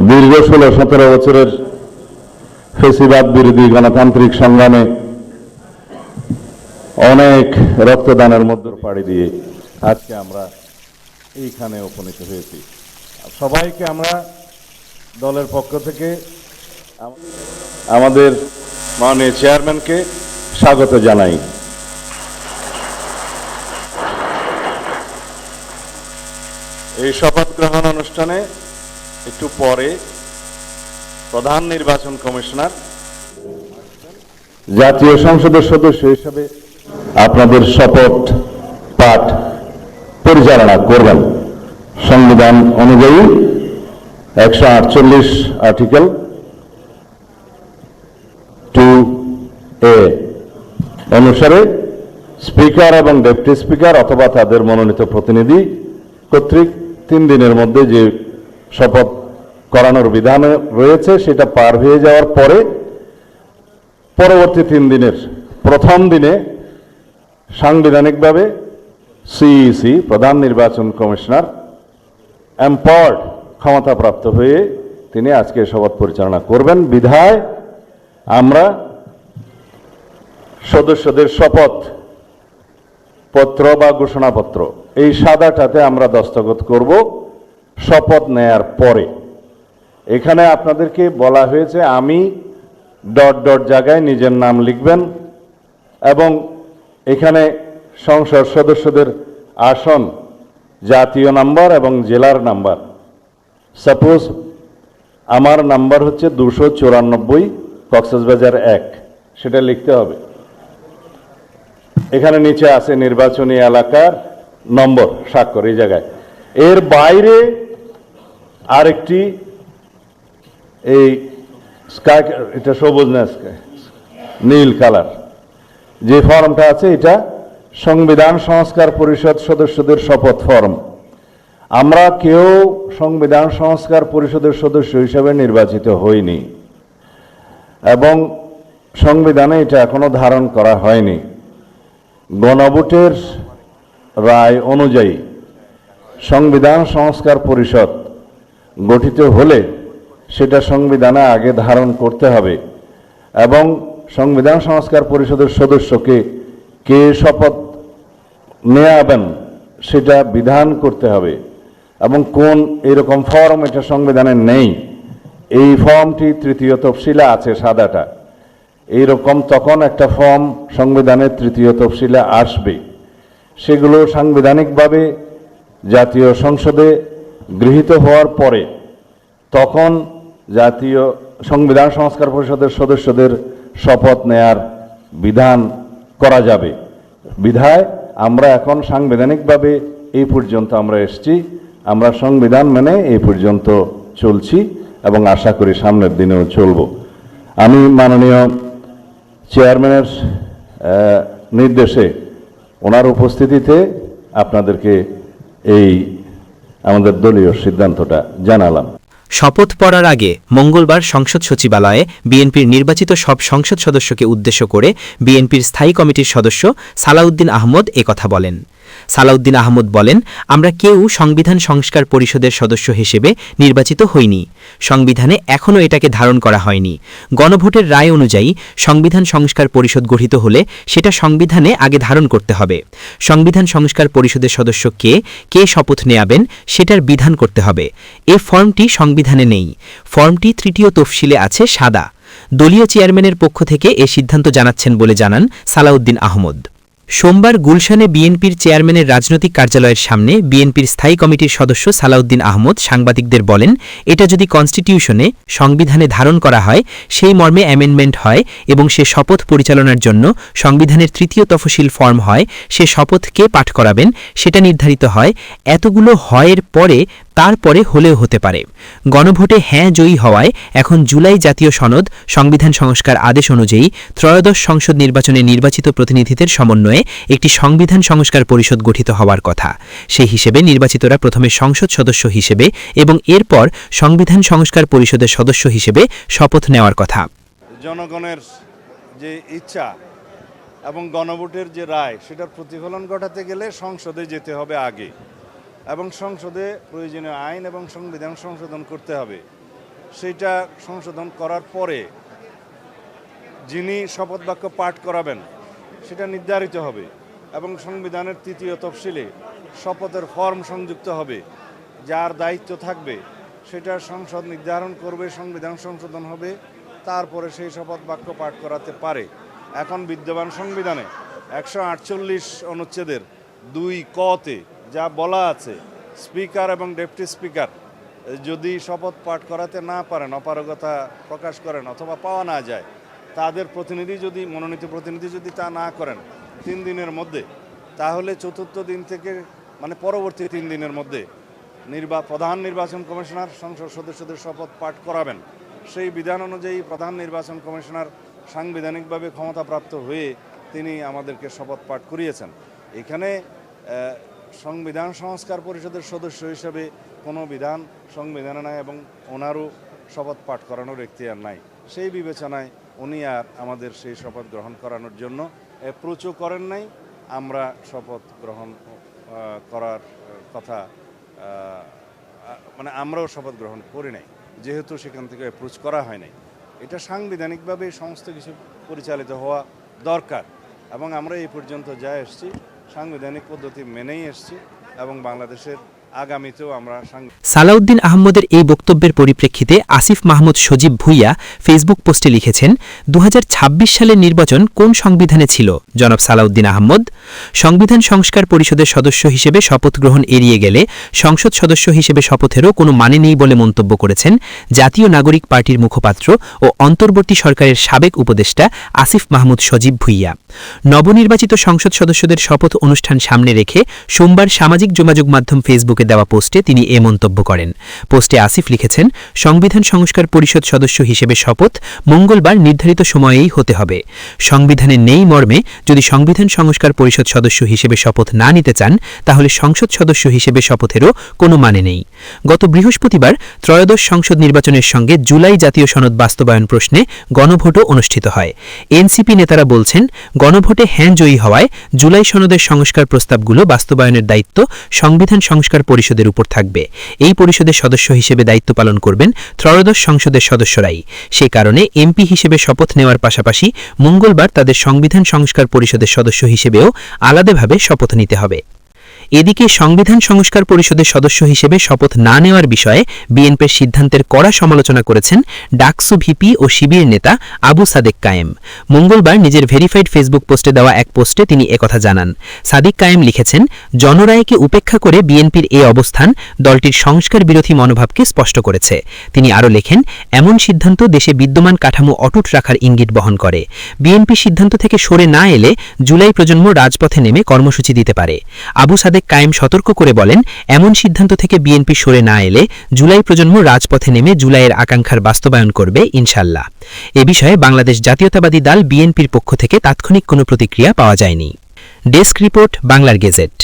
দীর্ঘ 16-17 বছরের ফেসিবাদ বিরোধী গণতান্ত্রিক সংগ্রামে অনেক রক্তদানের মধ্যে পাড়ি দিয়ে আজকে আমরা এইখানে উপনীত হয়েছি। সবাইকে আমরা দলের পক্ষ থেকে আমাদের মাননীয় চেয়ারম্যানকে স্বাগত জানাই। এই শপথ গ্রহণ অনুষ্ঠানে একটু পরে প্রধান নির্বাচন কমিশনার জাতীয় সংসদের সদস্য হিসেবে আপনাদের শপথ পাঠ পরিচালনা করবেন। সংবিধান অনুযায়ী 148 আর্টিকেল 2A অনুসারে স্পিকার এবং ডেপুটি স্পিকার অথবা তাদের মনোনীত প্রতিনিধি কর্তৃক 3 দিনের মধ্যে যে শপথ করানোর বিধান রয়েছে সেটা পার হয়ে যাওয়ার পরে পরবর্তী 3 দিনের প্রথম দিনে সাংবিধানিকভাবে সিইসি প্রধান নির্বাচন কমিশনার এম্পাওয়ার্ড ক্ষমতাপ্রাপ্ত হয়ে তিনি আজকে শপথ পরিচালনা করবেন। বিধায় আমরা সদস্যদের শপথ পত্র বা ঘোষণাপত্র এই সাদাটাতে আমরা দস্তখত করব শপথ নেয়ার পরে। এখানে আপনাদেরকে বলা হয়েছে আমি ... জায়গায় নিজের নাম লিখবেন এবং এখানে সংসদ সদস্যদের আসন জাতীয় নাম্বার এবং জেলার নাম্বার। সাপোজ আমার নাম্বার হচ্ছে 294 কক্সবাজার 1, সেটা লিখতে হবে। এখানে নিচে আছে নির্বাচনী এলাকার নম্বর স্বাক্ষর এই জায়গায়। এর বাইরে আরেকটি এই স্কাই, এটা সবুজ না স্কাই, নীল কালার যে ফর্মটা আছে এটা সংবিধান সংস্কার পরিষদ সদস্যদের শপথ ফর্ম। আমরা কেউ সংবিধান সংস্কার পরিষদের সদস্য হিসেবে নির্বাচিত হইনি এবং সংবিধানে এটা এখনো ধারণ করা হয়নি। গণভোটের রায় অনুযায়ী সংবিধান সংস্কার পরিষদ গঠিত হলে সেটা সংবিধানে আগে ধারণ করতে হবে এবং সংবিধান সংস্কার পরিষদের সদস্যকে কে শপথ নেয়াবেন সেটা বিধান করতে হবে এবং কোন এরকম ফর্ম এটা সংবিধানে নেই। এই ফর্মটি 3য় তফসিলে আছে সাদাটা, এইরকম তখন একটা ফর্ম সংবিধানের 3য় তফসিলে আসবে। সেগুলো সাংবিধানিকভাবে জাতীয় সংসদে গৃহীত হওয়ার পরে তখন জাতীয় সংবিধান সংস্কার পরিষদের সদস্যদের শপথ নেয়ার বিধান করা যাবে। বিধায় আমরা এখন সাংবিধানিকভাবে এই পর্যন্ত আমরা এসেছি, আমরা সংবিধান মেনে এই পর্যন্ত চলছি এবং আশা করি সামনের দিনেও চলব। আমি মাননীয় চেয়ারম্যানের নির্দেশে ওনার উপস্থিতিতে আপনাদেরকে এই আমাদের দলীয় সিদ্ধান্তটা জানালাম। শপথ পড়ার আগে মঙ্গলবার সংসদ সচিবালয়ে বিএনপির নির্বাচিত সব সংসদ সদস্যকে উদ্দেশ্য করে বিএনপির স্থায়ী কমিটির সদস্য সালাউদ্দিন আহমদ একথা বলেন। সালাউদ্দিন আহমদ বলেন, আমরা কেউ সংবিধান সংস্কার পরিষদের সদস্য হিসেবে নির্বাচিত হইনি। সংবিধানে এখনও এটাকে ধারণ করা হয়নি। গণভোটের রায় অনুযায়ী সংবিধান সংস্কার পরিষদ গঠিত হলে সেটা সংবিধানে আগে ধারণ করতে হবে। সংবিধান সংস্কার পরিষদের সদস্য কে শপথ নেয়াবেন সেটার বিধান করতে হবে। এ ফর্মটি সংবিধানে নেই। ফর্মটি 3য় তফসিলে আছে সাদা। দলীয় চেয়ারম্যানের পক্ষ থেকে এ সিদ্ধান্ত জানাচ্ছেন বলে জানান সালাউদ্দিন আহমদ। সোমবার গুলশানে বিএনপির চেয়ারম্যানের রাজনৈতিক কার্যালয়ের সামনে বিএনপির স্থায়ী কমিটির সদস্য সালাউদ্দিন আহমদ সাংবাদিকদের বলেন, এটা যদি কনস্টিটিউশনে সংবিধানে ধারণ করা হয়, সেই মর্মে অ্যামেন্ডমেন্ট হয় এবং সে শপথ পরিচালনার জন্য সংবিধানের 3য় তফসিল ফর্ম হয়, সে শপথ কে পাঠ করাবেন সেটা নির্ধারিত হয়। এতগুলো হয়ের পরে তারপরে হলেও হতে পারে। গণভোটে হ্যাঁ জয়ী হওয়ায় এখন জুলাই জাতীয় সনদ সংবিধান সংস্কার আদেশ অনুযায়ী ত্রয়োদশ সংসদ নির্বাচনে নির্বাচিত প্রতিনিধিদের সমন্বয়ে একটি সংবিধান সংস্কার পরিষদ গঠিত হওয়ার কথা। সেই হিসেবে নির্বাচিতরা প্রথমে সংসদ সদস্য হিসেবে এবং এরপর সংবিধান সংস্কার পরিষদের সদস্য হিসেবে শপথ নেওয়ার কথা। জনগণের যে ইচ্ছা এবং গণভোটের যে রায় সেটার প্রতিফলন ঘটাতে গেলে সংসদে যেতে হবে আগে, এবং সংসদে প্রয়োজনীয় আইন এবং সংবিধান সংশোধন করতে হবে। সেইটা সংশোধন করার পরে যিনি শপথ বাক্য পাঠ করাবেন সেটা নির্ধারিত হবে, এবং সংবিধানের ৩য় তফসিলে শপথের ফর্ম সংযুক্ত হবে। যার দায়িত্ব থাকবে সেটা সংসদ নির্ধারণ করবে, সংবিধান সংশোধন হবে, তারপরে সেই শপথ বাক্য পাঠ করাতে পারে। এখন বিদ্যমান সংবিধানে 148 অনুচ্ছেদের 2 ক-তে যা বলা আছে, স্পিকার এবং ডেপুটি স্পিকার যদি শপথ পাঠ করাতে না পারেন, অপারগতা প্রকাশ করেন অথবা পাওয়া না যায়, তাদের প্রতিনিধি যদি মনোনীত প্রতিনিধি যদি তা না করেন 3 দিনের মধ্যে, তাহলে চতুর্থ দিন থেকে মানে পরবর্তী 3 দিনের মধ্যে প্রধান নির্বাচন কমিশনার সংসদ সদস্যদের শপথ পাঠ করাবেন। সেই বিধান অনুযায়ী প্রধান নির্বাচন কমিশনার সাংবিধানিকভাবে ক্ষমতাপ্রাপ্ত হয়ে তিনি আমাদেরকে শপথ পাঠ করিয়েছেন। এখানে সংবিধান সংস্কার পরিষদের সদস্য হিসেবে কোনো বিধান সংবিধানে নাই এবং ওনারও শপথ পাঠ করানোর এখতিয়ার নাই। সেই বিবেচনায় উনি আর আমাদের সেই শপথ গ্রহণ করানোর জন্য অ্যাপ্রোচও করেন নাই। আমরা শপথ গ্রহণ করার কথা মানে আমরাও শপথ গ্রহণ করি নাই, যেহেতু সেখান থেকে অ্যাপ্রোচ করা হয় নাই। এটা সাংবিধানিকভাবে সমস্ত কিছু পরিচালিত হওয়া দরকার, এবং আমরা এই পর্যন্ত যা এসেছি সাংবিধানিক পদ্ধতি মেনেই এসেছি, এবং বাংলাদেশের আগামীতেও আমরা সালাউদ্দিন আহমদের এই বক্তব্যের পরিপ্রেক্ষিতে আসিফ মাহমুদ সজীব ভুইয়া ফেসবুক পোস্টে লিখেছেন, 2026 সালের নির্বাচন কোন সংবিধানে ছিল? জনাব সালাউদ্দিন আহমদ সংবিধান সংস্কার পরিষদের সদস্য হিসেবে শপথ গ্রহণ এড়িয়ে গেলে সংসদ সদস্য হিসেবে শপথেরও কোনো মানে নেই বলে মন্তব্য করেছেন জাতীয় নাগরিক পার্টির মুখপাত্র ও অন্তর্বর্তী সরকারের সাবেক উপদেষ্টা আসিফ মাহমুদ সজীব ভুইয়া। নবনির্বাচিত সংসদ সদস্যদের শপথ অনুষ্ঠান সামনে রেখে সোমবার সামাজিক যোগাযোগ মাধ্যম ফেসবুকে দেওয়া পোস্টে তিনি এ মন্তব্য করেন। পোস্টে আসিফ লিখেছেন, সংবিধান সংস্কার পরিষদ সদস্য হিসেবে শপথ মঙ্গলবার নির্ধারিত সময়েই হতে হবে। সংবিধানে নেই মর্মে যদি সংবিধান সংস্কার পরিষদ সদস্য হিসেবে শপথ না নিতে চান, তাহলে সংসদ সদস্য হিসেবে শপথেরও কোনো মানে নেই। গত বৃহস্পতিবার ত্রয়োদশ সংসদ নির্বাচনের সঙ্গে জুলাই জাতীয় সনদ বাস্তবায়ন প্রশ্নে গণভোটও অনুষ্ঠিত হয়। এনসিপি নেতারা বলছেন, গণভোটে হ্যাঁ জয়ী হওয়ায় জুলাই সনদের সংস্কার প্রস্তাবগুলো বাস্তবায়নের দায়িত্ব সংবিধান সংস্কার পরিষদের উপর থাকবে। এই পরিষদের সদস্য হিসেবে দায়িত্ব পালন করবেন ত্রয়োদশ সংসদের সদস্যরাই। সে কারণে এমপি হিসেবে শপথ নেওয়ার পাশাপাশি মঙ্গলবার তাদের সংবিধান সংস্কার পরিষদের সদস্য হিসেবেও আলাদাভাবে শপথ নিতে হবে। এদিকে সংবিধান সংস্কার পরিষদের সদস্য হিসেবে শপথ না নেওয়ার বিষয়ে বিএনপির সিদ্ধান্তের কড়া সমালোচনা করেছেন ডাকসু ভিপি ও শিবির নেতা আবু সাদেক কায়েম। মঙ্গলবার নিজের ভেরিফাইড ফেসবুক পোস্টে দেওয়া এক পোস্টে তিনি একথা জানান। সাদেক কায়েম লিখেছেন, জনরায়কে উপেক্ষা করে বিএনপির এই অবস্থান দলটির সংস্কার বিরোধী মনোভাবকে স্পষ্ট করেছে। তিনি আরও লেখেন, এমন সিদ্ধান্ত দেশে বিদ্যমান কাঠামো অটুট রাখার ইঙ্গিত বহন করে। বিএনপি সিদ্ধান্ত থেকে সরে না এলে জুলাই প্রজন্ম রাজপথে নেমে কর্মসূচি দিতে পারে। আবু সাদেক কায়েম সতর্ক করে বলেন, এমন সিদ্ধান্ত থেকে বিএনপি সরে না এলে জুলাই প্রজন্ম রাজপথে নেমে জুলাইয়ের আকাঙ্ক্ষার বাস্তবায়ন করবে ইনশাল্লাহ। এ বিষয়ে বাংলাদেশ জাতীয়তাবাদী দল বিএনপির পক্ষ থেকে তাৎক্ষণিক কোনো প্রতিক্রিয়া পাওয়া যায়নি। ডেস্ক রিপোর্ট, বাংলার গেজেট।